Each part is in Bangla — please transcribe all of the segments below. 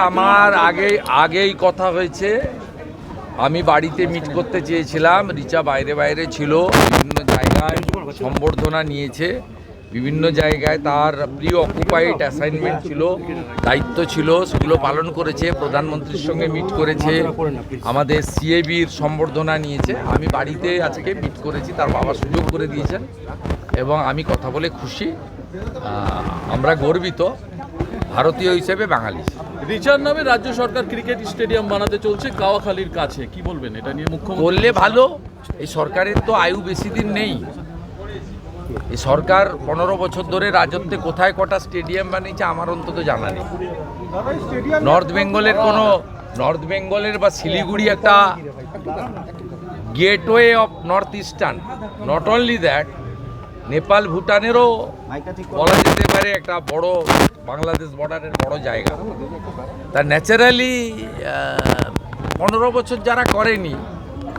আমার আগেই কথা হয়েছে। আমি বাড়িতে মিট করতে চেয়েছিলাম, রিচা বাইরে ছিল, বিভিন্ন জায়গায় সম্বর্ধনা নিয়েছে, বিভিন্ন জায়গায় তার প্রি অকুপাইড অ্যাসাইনমেন্ট ছিল, দায়িত্ব ছিল, সেগুলো পালন করেছে। প্রধানমন্ত্রীর সঙ্গে মিট করেছে, আমাদের সিএবির সম্বর্ধনা নিয়েছে। আমি বাড়িতে আজকে মিট করেছি, তার বাবা সুযোগ করে দিয়েছেন এবং আমি কথা বলে খুশি। আমরা গর্বিত ভারতীয় হিসেবে, বাঙালি। রিচার নামে রাজ্য সরকার ক্রিকেট স্টেডিয়াম বানাতে চলছে কাওয়াখালীর কাছে, কি বলবেন এটা নিয়ে? মুখ্যমন্ত্রী করলে ভালো। এই সরকারের তো আয়ু বেশি দিন নেই। এই সরকার 15 বছর ধরে রাজত্বে কোথায় কটা স্টেডিয়াম বানিয়েছে আমার অন্তত জানা নেই। নর্থ বেঙ্গলের বা শিলিগুড়ি একটা gateway of north eastern, not only that, Nepal ভুটানেরও বলা যেতে পারে একটা বড় বাংলাদেশ বর্ডারের বড় জায়গা। তা ন্যাচারালি 15 বছর যারা করেনি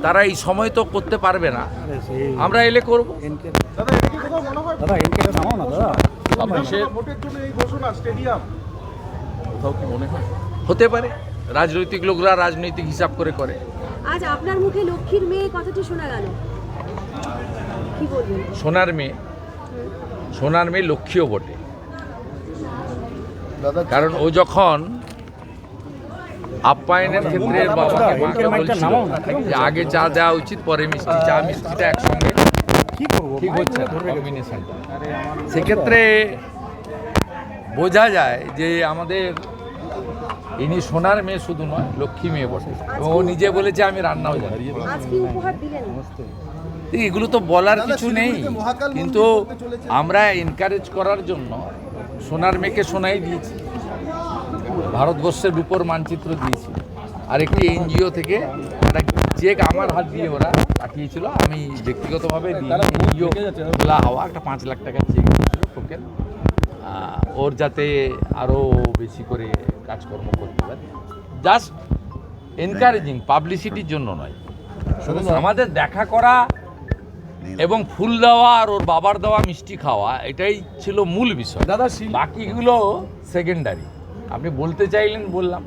তারা এই সময় তো করতে পারবে না, আমরা এলে করব। হতে পারে, রাজনৈতিক লোকরা রাজনৈতিক হিসাব করে। আজ আপনার মুখে লক্ষ্মীর মেয়ে কথাটি শোনা গেল, কি বলবেন? সোনার মেয়ে লক্ষ্মীও বটে, কারণ ও যখন আপ্যায়নের ক্ষেত্রে বাবাকে মাকে বলছিল যে আগে চা দেওয়া উচিত, পরে মিষ্টি, চা মিষ্টিটা একসঙ্গে ঠিক হচ্ছে না কম্বিনেশনটা, সেক্ষেত্রে বোঝা যায় যে আমাদের ইনি সোনার মেয়ে শুধু নয়, লক্ষ্মী মেয়ে বটে। এবং ও নিজে বলেছে আমি রান্নাও জানি। এগুলো তো বলার কিছু নেই, কিন্তু আমরা এনকারেজ করার জন্য সোনার মেয়েকে সোনাই দিয়েছি, ভারতবর্ষের উপর মানচিত্র দিয়েছি। আর একটি এনজিও থেকে একটা চেক আমার হাত দিয়ে ওরা পাঠিয়েছিল, আমি ব্যক্তিগতভাবে এনজিও খোলা হওয়া একটা 5 লাখ টাকার চেক দিয়েছিল টোকেন, ওর যাতে আরও বেশি করে কাজকর্ম করতে পারে। জাস্ট এনকারেজিং, পাবলিসিটির জন্য নয়। আমাদের দেখা করা এবং ফুল দেওয়া আর ওর বাবার দেওয়া মিষ্টি খাওয়া, এটাই ছিল মূল বিষয়। দাদা, বাকিগুলো সেকেন্ডারি। আপনি বলতে চাইলেন, বললাম।